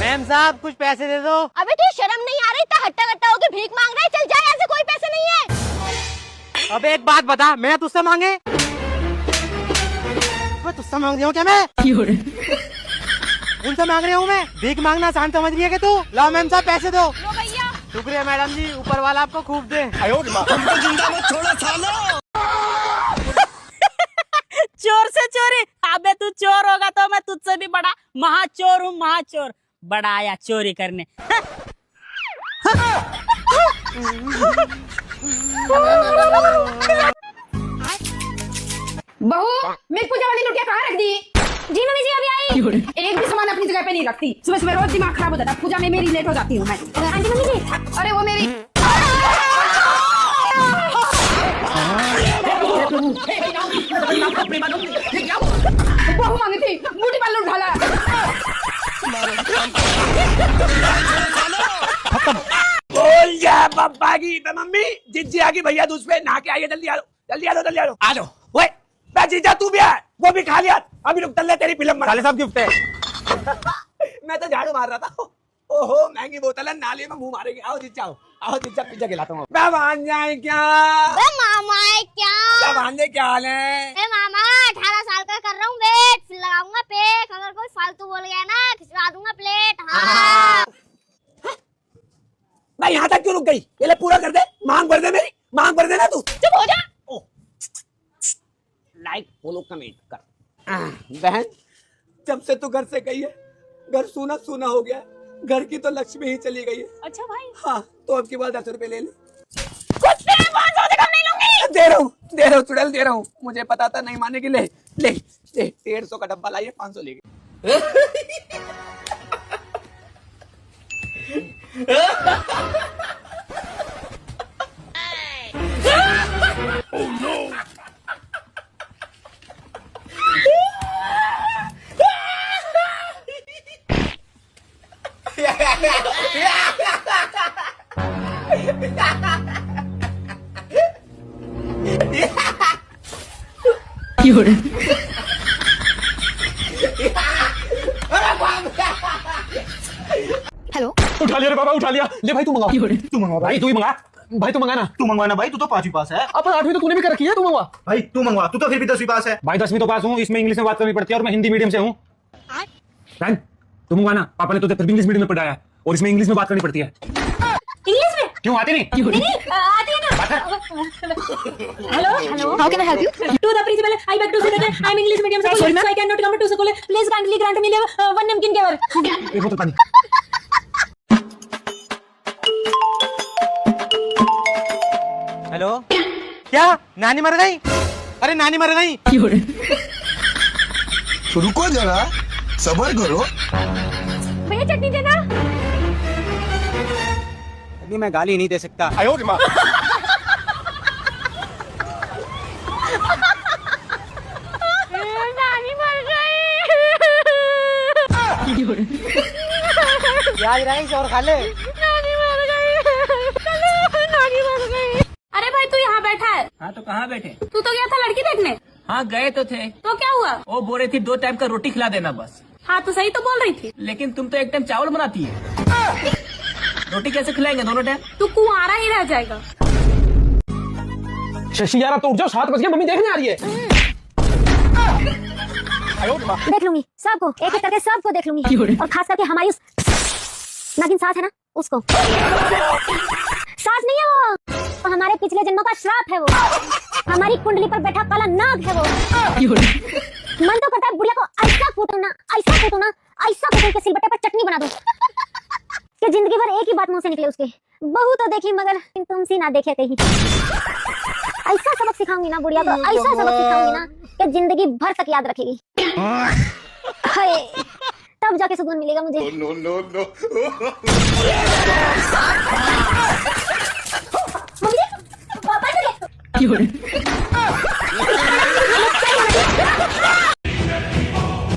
Ma'am साहब कुछ पैसे दे दो। अबे तुझे शर्म नहीं आ रही? इतना हट्टा कट्टा होके भीख मांग रहा है? चल जा यहाँ से, कोई पैसे नहीं है। अबे एक बात बता, मैं तुझसे मांगे? मैं तुझसे मांग रही हूँ क्या? मैं उनसे मांग रही हूँ? मैं भीख मांगना आसान समझ रही है क्या तू? लाओ मैम साहब पैसे दो। लो भैया। शुक्रिया मैडम जी, ऊपर वाला आपको खूब दे। जिंदा मत छोड़ो सालो। चोर से चोरी। अबे तू चोर होगा तो मैं तुझसे भी बड़ा महाचोर हूँ, महाचोर। बड़ा आया चोरी करने। बहू, मेरी पूजा वाली लुटिया कहाँ रख दी? जी मम्मी जी अभी आई। एक भी सामान अपनी जगह पे नहीं रखती। सुबह सुबह रोज दिमाग खराब हो जाता है। पूजा में मेरी लेट हो जाती हूँ मैं। आंटी मम्मी जी। अरे वो मेरी बहू मांगी थी, ब्यूटी पार्लर उठा ला। बोल जा पप्पा की मम्मी, जिज्जी आ गई, भैया दूध पे नहा के आइए, जल्दी आ लो, जल्दी आ लो, जल्दी आ लो, आ लो। ओए मैं जीजा, तू भी आ, वो भी खा लिया। अभी रुक, चल ले तेरी फिल्म बना। साले साहब गिफ्ट है। मैं तो झाड़ू मार रहा था। ओहो महंगी बोतल है, नाली में मुंह मारेंगे। आओ जीजा, आओ, आओ जीजा, पिज्जा खिलाता हूँ। मैं मान जाए क्या? मामा है क्या? भांजे क्या हाल है? मामा 18 साल का कर रहा हूँ वेट, फिर लगाऊंगा पेक। अगर कोई फालतू बोल गया ना खिंचवा दूंगा प्लेट। हाँ। मैं यहाँ तक क्यों रुक गई? ये ले पूरा कर दे, मांग भर दे मेरी, मांग भर देना तू। चुप हो जा। लाइक फॉलो कमेंट कर। बहन, जब से तू घर से गई है, घर सूना सूना हो गया है। घर की तो लक्ष्मी ही चली गई है। अच्छा भाई। हाँ, तो अब की बार 10 रुपए ले ले। कुछ नहीं, 500 से कम नहीं लूंगी। दे रहा हूँ चुड़ैल, दे रहा हूँ। मुझे पता था नहीं माने की। ले ले ले, 150 का डब्बा लाइए, 500 ले गए। हेलो, उठा लिया रे बाबा, उठा लिया। ले भाई तू मंगा, तू मंगवा भाई, तू ही मंगा भाई, तू मंगा ना, तू मंगवाना भाई, तू तो 5वीं पास है। अपन 8वीं तो तूने भी कर रखी है, तू मंगवा भाई, तू मंगवा, तू तो फिर भी 10वीं पास है भाई। 10वीं तो पास हूँ, इसमें इंग्लिश में बात करनी पड़ती है और मैं हिंदी मीडियम से हूँ। तू मंगवाना, पापा ने तो फिर भी इंग्लिश मीडियम में पढ़ाया और इसमें इंग्लिश में बात करनी पड़ती है। इंग्लिश में क्यों आती नहीं? नहीं आती है ना। Hello hello, how can I help you? To the principal, I beg to say that I am English medium school, so I cannot come to school. Please kindly grant me one napkin cover. एक बोतल पानी। Hello, क्या नानी मर गई? अरे नानी मर गई। रुको जरा, सबर करो। भैया चटनी देना। अभी मैं गाली नहीं दे सकता। नानी मर गई। प्याज राइस और खा ले। नानी मर गई। नानी मर गई। अरे भाई तू यहाँ बैठा है? हाँ तो कहाँ बैठे? तू तो गया था लड़की देखने। हाँ गए तो थे। तो क्या हुआ? वो बोल रही थी 2 टाइम का रोटी खिला देना बस। हाँ तो सही तो बोल रही थी। लेकिन तुम तो 1 टाइम चावल बनाती है। रोटी कैसे खिलाएंगे दोनों टाइम? तू कुंवारा ही रह जाएगा। शशि यार, तो उठ जाओ, 7 बज गए, मम्मी देखने आ रही है। देख लूंगी सबको, एक एक करके सबको देख लूंगी, और खास करके हमारी उस नागिन सास है ना, उसको। सास नहीं है वो हमारे पिछले जन्मों का श्राप है वो। हमारी कुंडली पर बैठा काला नाग है वो। मन तो करता है बुढ़िया को ऐसा कूटूं ना, ऐसा कूटूं ना, ऐसा कूटूं कि सिलबट्टे पर चटनी बना दूं कि जिंदगी भर एक ही बात मुंह से निकले उसके, बहू तो देखी मगर तुमसी ना देखे कहीं। ऐसा सबक सिखाऊंगी ना बुढ़िया को, ऐसा सबक सिखाऊंगी ना कि जिंदगी भर तक याद रखेगी। हाय, तब जाके सुकून मिलेगा मुझे। No no no. मम्मी, पापा जी।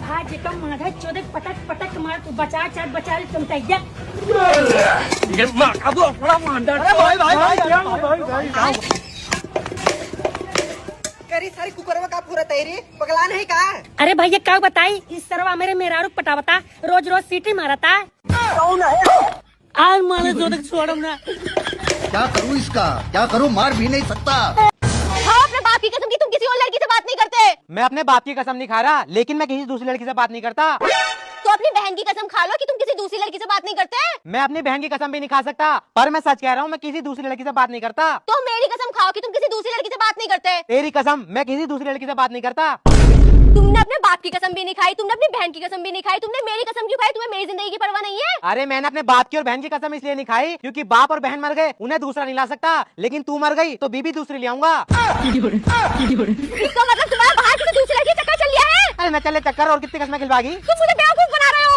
भाजी का माधा चोदे पटक पटक मार, तू बचा चाट बचा ले तुम तैयार। ये मां का बड़ा मांडा। अरे भाई भाई भाई, करी तेरी सारी कुकरवा का पूरा तैयारी पगला नहीं का। अरे भैया क्या बताई इस सरवा मेरे मेहरारू पटावता रोज रोज सीटी मारता आज मारे जो तक छोड़ो ना। क्या करूँ इसका, क्या करूँ, मार भी नहीं सकता। हाँ अपने बाप की कसम की तुम किसी और लड़की से बात नहीं करते। मैं अपने बाप की कसम नहीं खा रहा, लेकिन मैं किसी दूसरी लड़की से बात नहीं करता। तो अपनी बहन की कसम खा लो कि तुम किसी दूसरी लड़की से बात नहीं करते। मैं अपनी बहन की कसम भी नहीं खा सकता, पर मैं सच कह रहा हूँ, मैं किसी दूसरी लड़की से बात नहीं करता। तो मेरी कसम खाओ कि तुम किसी दूसरी लड़की से बात नहीं करते। तेरी कसम, मैं किसी दूसरी लड़की से बात नहीं करता। तुमने अपने बाप की कसम भी नहीं खाई, तुमने अपनी बहन की कसम भी नहीं खाई, तुमने मेरी कसम क्यों खाई? तुम्हें मेरी जिंदगी की परवाह नहीं है? अरे मैंने अपने बाप की और बहन की कसम इसलिए नहीं खाई क्योंकि बाप और बहन मर गए, उन्हें दूसरा नहीं ला सकता, लेकिन तू मर गई तो बीबी दूसरी ले आऊंगा। इसका मतलब तुम्हारा बाहर किसी दूसरी लड़की चक्कर चल लिया है। अरे न चले चक्कर, और कितनी कसमें खिलवागी? तुम मुझे बेवकूफ बना रहे हो।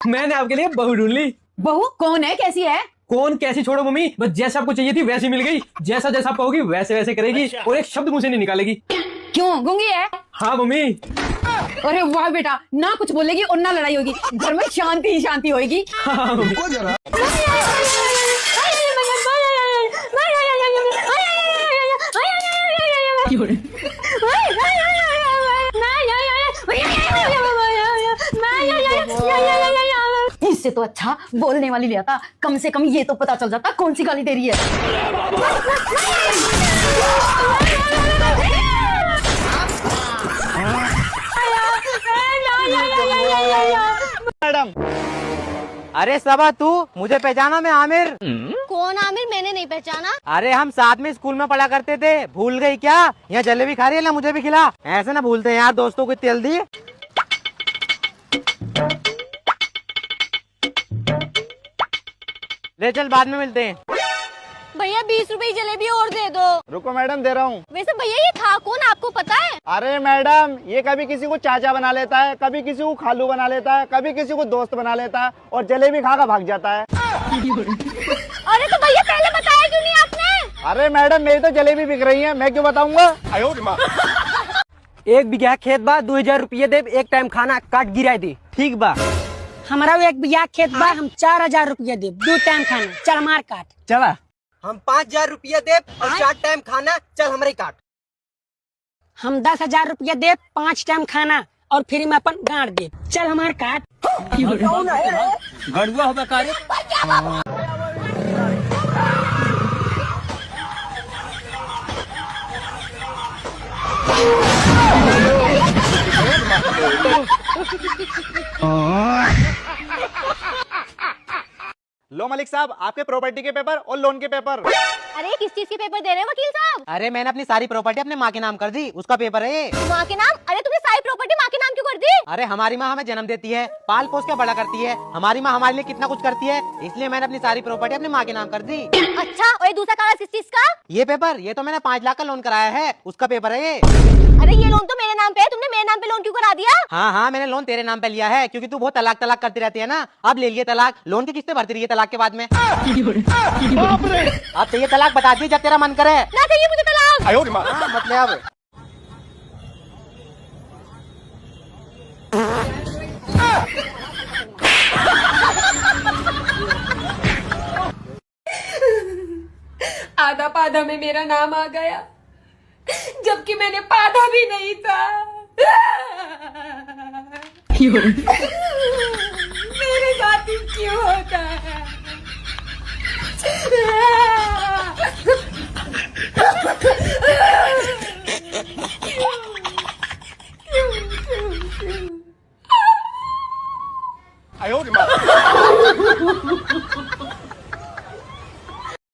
मैंने आपके लिए बहू ढूंढ ली। बहू कौन है, कैसी है? कौन कैसी छोड़ो मम्मी, बस जैसा आपको चाहिए थी वैसी मिल गई। जैसा जैसा आप कहोगी वैसे वैसे करेगी और एक शब्द मुझे नहीं निकालेगी। क्यों गूंगी है? हाँ मम्मी। अरे वाह बेटा, ना कुछ बोलेगी और ना लड़ाई होगी, घर में शांति ही शांति होगी। हाँ मम्मी। रुको जरा। इससे तो अच्छा बोलने वाली ले आता, कम से कम ये तो पता चल जाता कौन सी गाली दे रही है। मैडम। अरे सबा तू, मुझे पहचाना? मैं आमिर। कौन आमिर? मैंने नहीं पहचाना। अरे हम साथ में स्कूल में पढ़ा करते थे, भूल गई क्या? यहाँ जलेबी खा रही है ना, मुझे भी खिला। ऐसे ना भूलते हैं यार दोस्तों को, तेल दी। ले चल, बाद में मिलते हैं। भैया 20 रुपए की जलेबी और दे दो। रुको मैडम, दे रहा हूँ। वैसे भैया ये था कौन, आपको पता है? अरे मैडम, ये कभी किसी को चाचा बना लेता है, कभी किसी को खालू बना लेता है, कभी किसी को दोस्त बना लेता है और जलेबी खा कर भाग जाता है। अरे तो भैया पहले बताया क्यों नहीं आपने? अरे मैडम, मेरी तो जलेबी बिक रही है, मैं क्यों बताऊंगा। 1 बीघा खेत बा, 2000 रुपये दे, एक टाइम खाना काट गिराई दी। ठीक बा। हमारा 1 बीघा खेत बा, हम 4000 रुपया दे, 2 टाइम खाना, चल मार काट। चला। हम 5000 रुपये दे और 4 टाइम खाना, चल हमारे काट। हम 10,000 रुपया दे, 5 टाइम खाना और फ्री में अपन गाड़ दे, चल हमार काट। गड़ुआ होगा कारे। लो मलिक साहब, आपके प्रॉपर्टी के पेपर और लोन के पेपर। अरे किस चीज के पेपर दे रहे हैं वकील साहब? अरे मैंने अपनी सारी प्रॉपर्टी अपने माँ के नाम कर दी, उसका पेपर है ये। माँ के नाम? अरे तुमने सारी प्रॉपर्टी माँ के नाम क्यों कर दी? अरे हमारी माँ हमें जन्म देती है, पाल पोस के बड़ा करती है, हमारी माँ हमारे लिए कितना कुछ करती है, इसलिए मैंने अपनी सारी प्रॉपर्टी अपनी माँ के नाम कर दी। अच्छा, और ये दूसरा कागज किस चीज का? ये पेपर, ये तो मैंने 5 लाख का लोन कराया है, उसका पेपर है ये। अरे ये लोन तो मेरे नाम पे है, तुमने मेरे नाम पे लोन क्यों करा दिया? हाँ हाँ, मैंने लोन तेरे नाम पे लिया है क्योंकि तू बहुत तलाक तलाक करती रहती है ना। अब ले लिए तलाक, लोन की किस्तें भरती रही है तलाक के बाद में। अब तो ये तलाक बता दी जब तेरा मन करे। ना चाहिए मुझे तलाक। हाँ, मतलब अब आधा पाधा में मेरा नाम आ गया, जबकि मैंने पाधा भी नहीं था। मेरे साथ ही क्यों होता है?